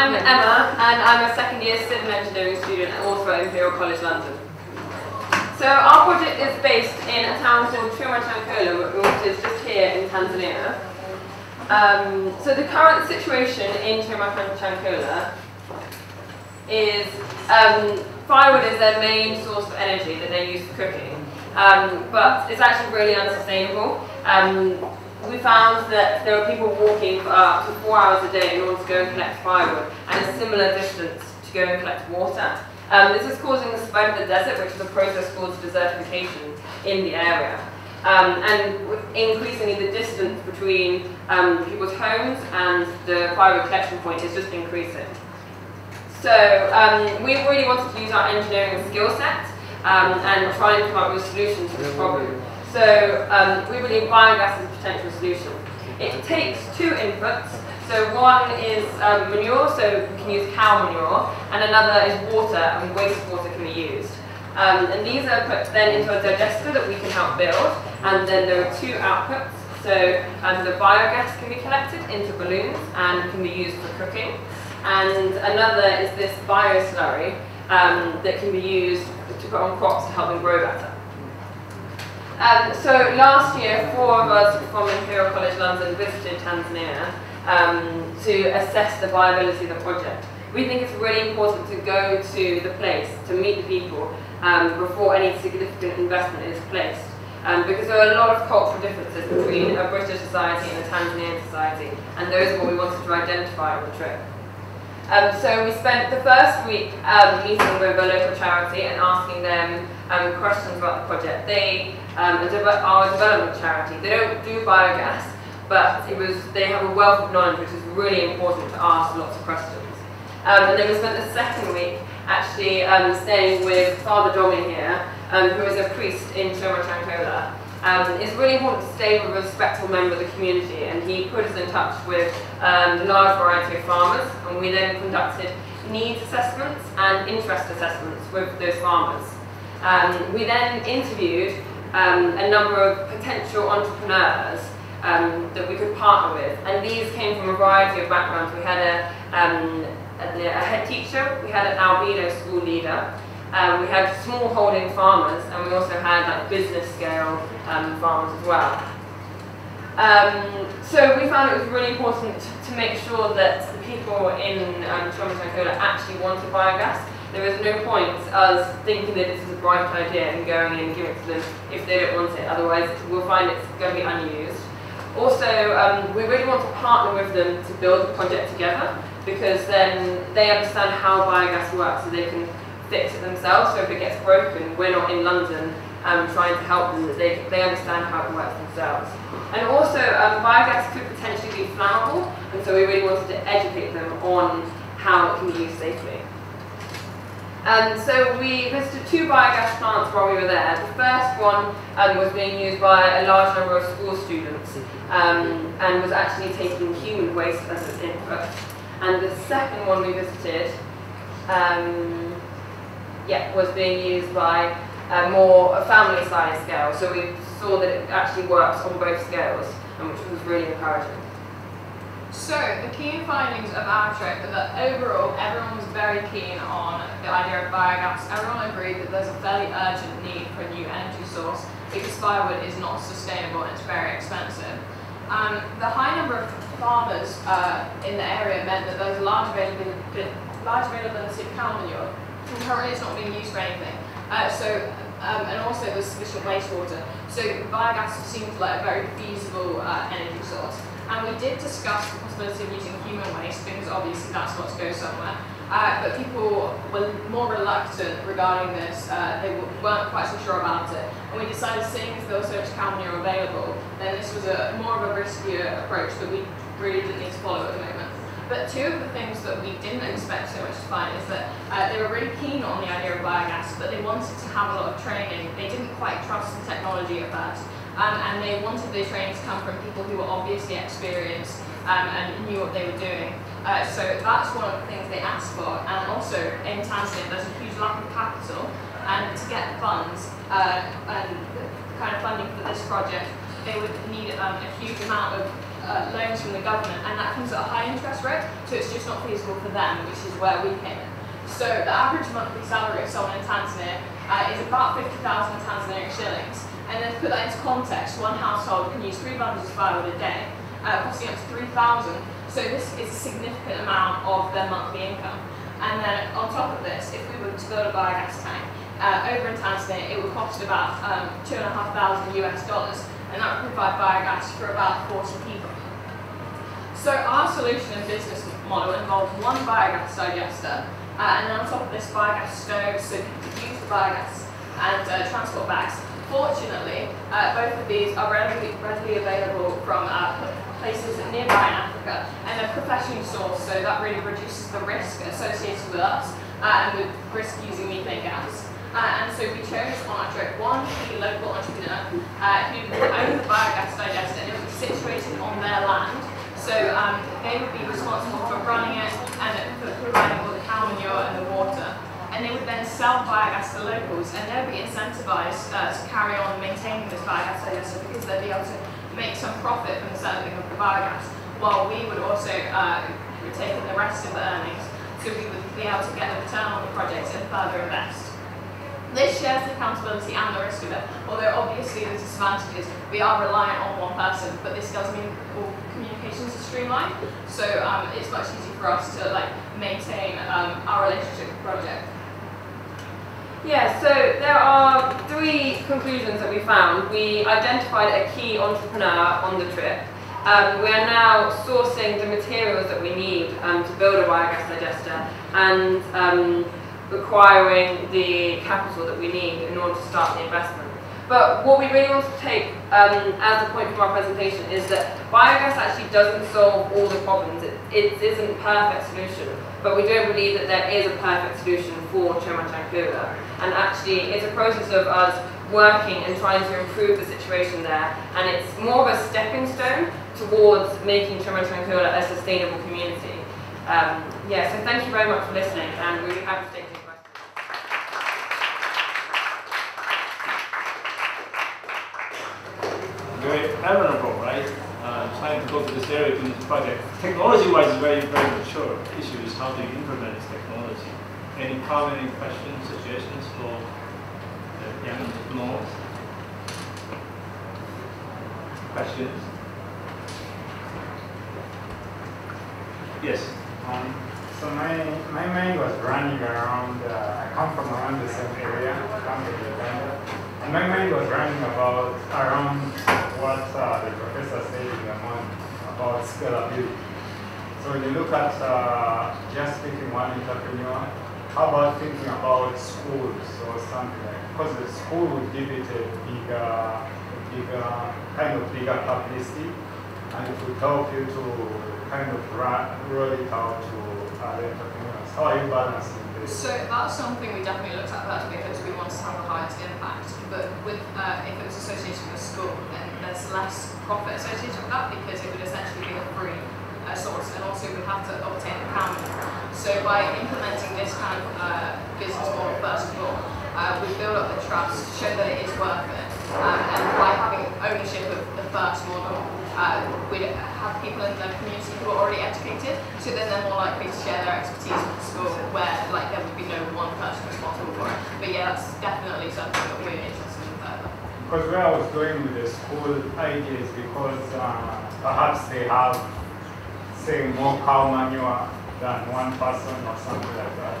I'm Emma, and I'm a second year civil engineering student also at Imperial College London. So our project is based in a town called Chankola, which is just here in Tanzania. So the current situation in Chankola is firewood is their main source of energy that they use for cooking, but it's actually really unsustainable. We found that there were people walking for up to 4 hours a day in order to go and collect firewood, and a similar distance to go and collect water. This is causing the spread of the desert, which is a process called desertification in the area. And increasingly the distance between people's homes and the firewood collection point is just increasing. So we really wanted to use our engineering skill set and try and come up with solutions to this problem. So we believe biogas is a potential solution. It takes two inputs. So one is manure, so we can use cow manure, and another is water, and wastewater can be used. And these are put then into a digester that we can help build, and then there are two outputs. So the biogas can be collected into balloons and can be used for cooking, and another is this bio-slurry that can be used to put on crops to help them grow better. So last year, 4 of us from Imperial College London visited Tanzania to assess the viability of the project. We think it's really important to go to the place, to meet the people, before any significant investment is placed. Because there are a lot of cultural differences between a British society and a Tanzanian society, and those are what we wanted to identify on the trip. So we spent the first week meeting with a local charity and asking them questions about the project. They are a development charity. They don't do biogas, but they have a wealth of knowledge which is really important to ask lots of questions. And then we spent the second week actually staying with Father Domi here, who is a priest in Chankola. It's really important to stay with a respectful member of the community, and he put us in touch with a large variety of farmers, and we then conducted needs assessments and interest assessments with those farmers. We then interviewed a number of potential entrepreneurs that we could partner with, and these came from a variety of backgrounds. We had a head teacher, we had an albino school leader, we had small holding farmers, and we also had business scale farmers as well. So we found it was really important to make sure that the people in Chankola actually wanted biogas. There is no point us thinking that this is a bright idea and going in and giving it to them if they don't want it, otherwise we'll find it's going to be unused. Also, we really want to partner with them to build the project together, because then they understand how biogas works, so they can fix it themselves. So if it gets broken, we're not in London trying to help them, they understand how it works themselves. And also, biogas could potentially be flammable, and so we really wanted to educate them on how it can be used safely. So we visited 2 biogas plants while we were there. The first one was being used by a large number of school students and was actually taking human waste as an input. And the second one we visited was being used by a family size scale. So we saw that it actually works on both scales, which was really encouraging. So, the key findings of our trip are that overall everyone was very keen on the idea of biogas. Everyone agreed that there's a fairly urgent need for a new energy source because firewood is not sustainable and it's very expensive. The high number of farmers in the area meant that there's a large availability of cow manure, and currently it's not being used for anything. And also there's sufficient wastewater. So biogas seems like a very feasible energy source. And we did discuss the possibility of using human waste, because obviously that's got to go somewhere. But people were more reluctant regarding this. They weren't quite so sure about it. And we decided, seeing as there was so much cow manure available, then this was more of a riskier approach that we really didn't need to follow at the moment. But 2 of the things that we didn't expect so much to find is that they were really keen on the idea of biogas, but they wanted to have a lot of training. They didn't quite trust the technology at first. And they wanted the training to come from people who were obviously experienced and knew what they were doing. So that's one of the things they asked for. And also in Tanzania there's a huge lack of capital, and to get funds and kind of funding for this project, they would need a huge amount of loans from the government, and that comes at a high interest rate, so it's just not feasible for them, which is where we came in. So the average monthly salary of someone in Tanzania is about 50,000 Tanzanian shillings, and then to put that into context, one household can use 3 bundles of firewood a day, costing up to 3,000. So this is a significant amount of their monthly income. And then on top of this, if we were to build a biogas tank over in Tanzania, it would cost about $2,500 US, and that would provide biogas for about 40 people. So our solution and business model involves one biogas digester, and then on top of this, biogas stoves, so people could use the biogas, and transport bags. Fortunately, both of these are readily available from places nearby in Africa, and they're professionally sourced, so that really reduces the risk associated with us and the risk using methane gas. And so we chose on our trip one key local entrepreneur who owned the biogas digester, and it would be situated on their land. So they would be responsible for running it and for providing all the cow manure and the water. And they would then sell biogas to locals, and they would be incentivized to carry on maintaining this biogas digester because they'd be able to make some profit from the selling of the biogas, while we would also retake the rest of the earnings, so we would be able to get the return on the project and further invest. This shares the accountability and the risk of it, although obviously the disadvantage is we are reliant on one person, but this does mean all communications are streamlined, so it's much easier for us to maintain our relationship with the project. Yeah, so there are 3 conclusions that we found. We identified a key entrepreneur on the trip. We are now sourcing the materials that we need to build a biogas digester, and requiring the capital that we need in order to start the investment. But what we really want to take as a point from our presentation is that biogas actually doesn't solve all the problems. It isn't a perfect solution, but we don't believe that there is a perfect solution for Choma Chankula. And actually, it's a process of us working and trying to improve the situation there, and it's more of a stepping stone towards making Choma Chankula a sustainable community. Yeah, so thank you very much for listening, and we'll be happy to take your questions. Very admirable, right? Trying to go to this area to do this project. Technology-wise, it's very, very mature. The issue is how do you implement this technology? Any comment, any questions, suggestions for the young entrepreneurs? Questions? Yes. So my mind was running around, I come from around the same area, I come from Uganda, and my mind was running around what the professor said in the morning about scalability. So when you look at just picking one entrepreneur, how about thinking about schools or something like that? Because the school would give it a bigger publicity, and it would help you to kind of roll it out to other entrepreneurs. How are you balancing this? So that's something we definitely looked at that because we wanted to have the highest impact. But with if it was associated with a school, then there's less profit associated with that because it would essentially be a free source, and also we'd have to obtain the county. So by implementing this kind of business model, first of all, we build up the trust, show that it is worth it, and by having ownership of the first model, we'd have people in the community who are already educated, so then they're more likely to share their expertise with the school, where there would be no one person responsible for it. But yeah, that's definitely something that we're interested in further. Because where I was going with the school idea is because perhaps they have, say, more cow manure than one person or something like that.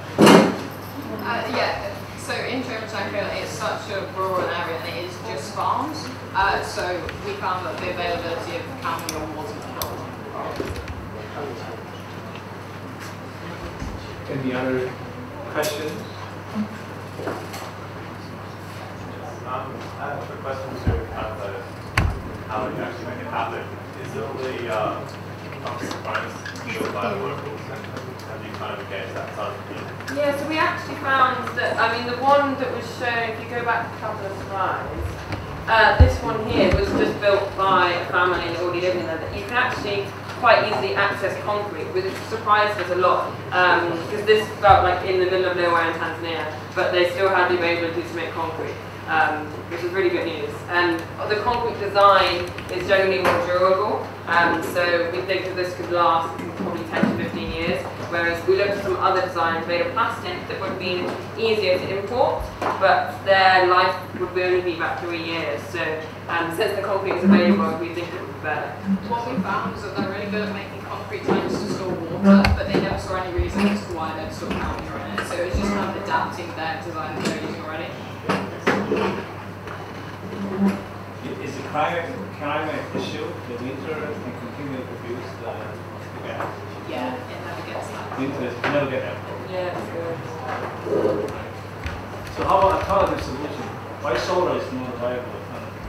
Yeah. So in Choma Chankula, it's such a rural area and it is just farms. So we found that the availability of cow manure wasn't a problem. Any other questions? I have a quick question to how you actually make it happen. Is it only price built by the locals? Have you kind of engaged that side of the Yeah, so we actually found that, the one that was shown, if you go back a couple of slides, this one here was just built by a family that already living there, that you can actually quite easily access concrete, which surprised us a lot, because this felt like in the middle of nowhere in Tanzania, but they still had the availability to make concrete. which is really good news. And the concrete design is generally more durable, so we think that this could last probably 10 to 15 years, whereas we looked at some other designs made of plastic that would have been easier to import, but their life would only be about 3 years. So since the concrete is available, we think it would be better. What we found is that they're really good at making concrete tanks to store water, but they never saw any reason as to why they'd store ammonia in it. So it's just kind of adapting their design that they're using already. Is the climate issue, the winter can continue to produce the gas? Yeah, it never gets that. Winter never get that. Yeah, it's good. So how about alternative solution? Why solar is not a viable alternative?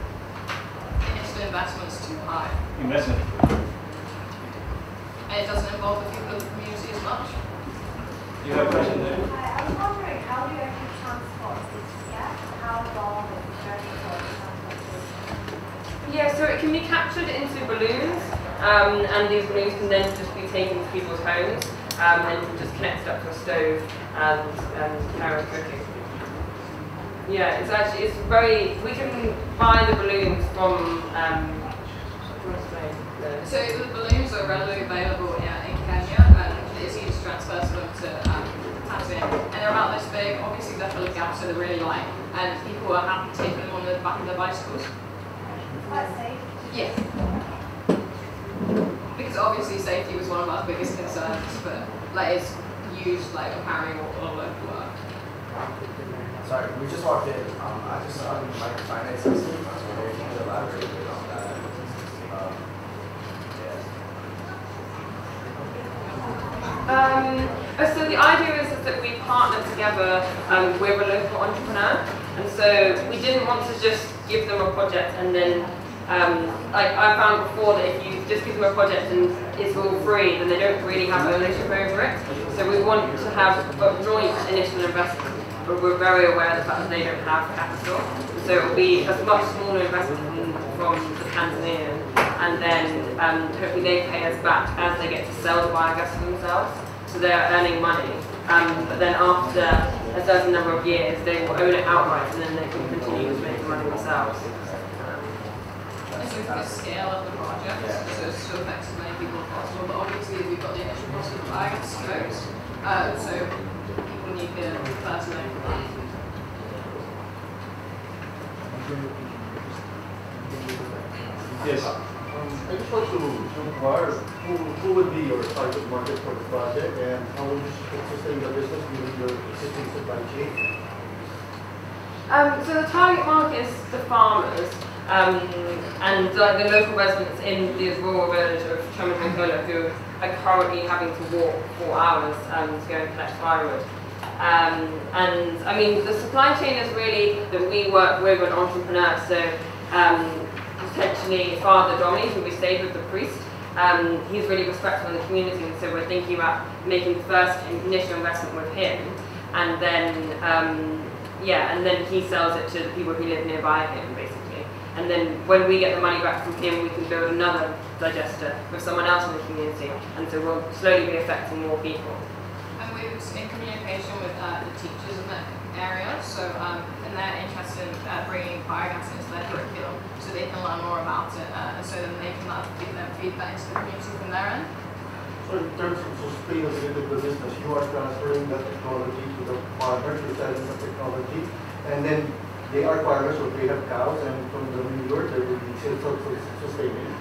Initial investment's too high. Investment. And it doesn't involve the people of the community as much. You have a question there? Hi, I was wondering, how do you actually transport this gas? How long is the journey for transportation? Yeah, so it can be captured into balloons, and these balloons can then just be taken to people's homes, and you can just connect it up to a stove and carry on cooking. Yeah, it's very, we can buy the balloons from, So the balloons are readily available in Kenya, and it's easy to transfer them to Tanzania. And they're about this big. Obviously, they're full of gas, so they're really light, and people are happy taking them on the back of their bicycles. Quite safe. Yes. Because obviously safety was one of our biggest concerns, but like it's used like apparently all over work. Sorry, we just walked in. I just saw the microfinance system. I was wondering if you could elaborate a bit on that. So the idea is that we partner together with a local entrepreneur, and so we didn't want to just give them a project and then, like I found before that if you just give them a project and it's all free, then they don't really have ownership over it. So we want to have a joint initial investment, but we're very aware of the fact that they don't have capital. So it will be a much smaller investment from the Tanzanian, and then hopefully they pay us back as they get to sell the biogas for themselves. So they're earning money, but then after a certain number of years, they will own it outright, and then they can continue to make money themselves. And so for the scale of the project, so it's to affect as many people as possible, but obviously we've got the initial cost of the biogas scopes, so people need the first link for that. Yes. I just want to inquire who would be your target market for the project, and how would you sustain the business given your existing supply chain? So the target market is the farmers and like the local residents in the rural village of Chomatankola who are currently having to walk 4 hours to go and collect firewood. And I mean, the supply chain is really that we work with an entrepreneur. So potentially Father Dominic, who we stayed with the priest, he's really respectful in the community, and so we're thinking about making the first initial investment with him, and then and then he sells it to the people who live nearby him, basically. And then when we get the money back from him, we can build another digester with someone else in the community, and so we'll slowly be affecting more people. And we're in communication with the teachers in that area, so and they're interested in bringing biogas into their curriculum so they can learn more about it, and so then they can feed that into the community from their end. So in terms of sustainability of the business, you are transferring that technology to the farmers, you're selling the technology, and then they are farmers, so they have cows, and from the manure they will be self-sustaining.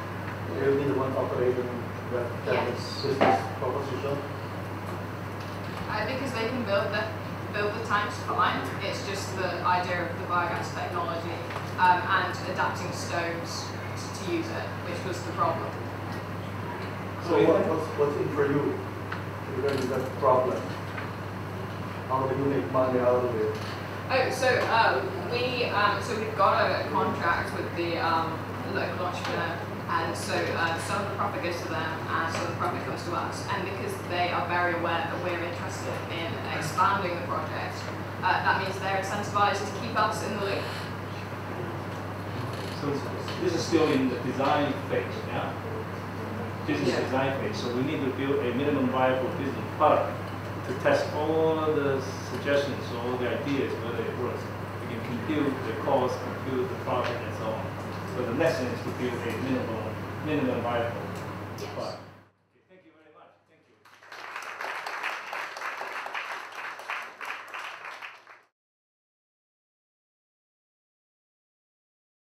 They will be the one operating that business proposition. Because they can build the tanks fine. It's just the idea of the biogas technology and adapting stoves to use it, which was the problem. So what's in for you regarding that problem? How do you make money out of it? Oh, so we've got a contract with the local entrepreneur, and so some of the profit goes to them, and some of the profit comes to us. And because they are very aware that we're interested in expanding the project, that means they're incentivized to keep us in the loop. So this is still in the design phase, yeah? Business design phase. So we need to build a minimum viable business product to test all the suggestions, all the ideas, whether it works. We can compute the cost, compute the profit, and so on. So the lesson is to build a minimum viable product.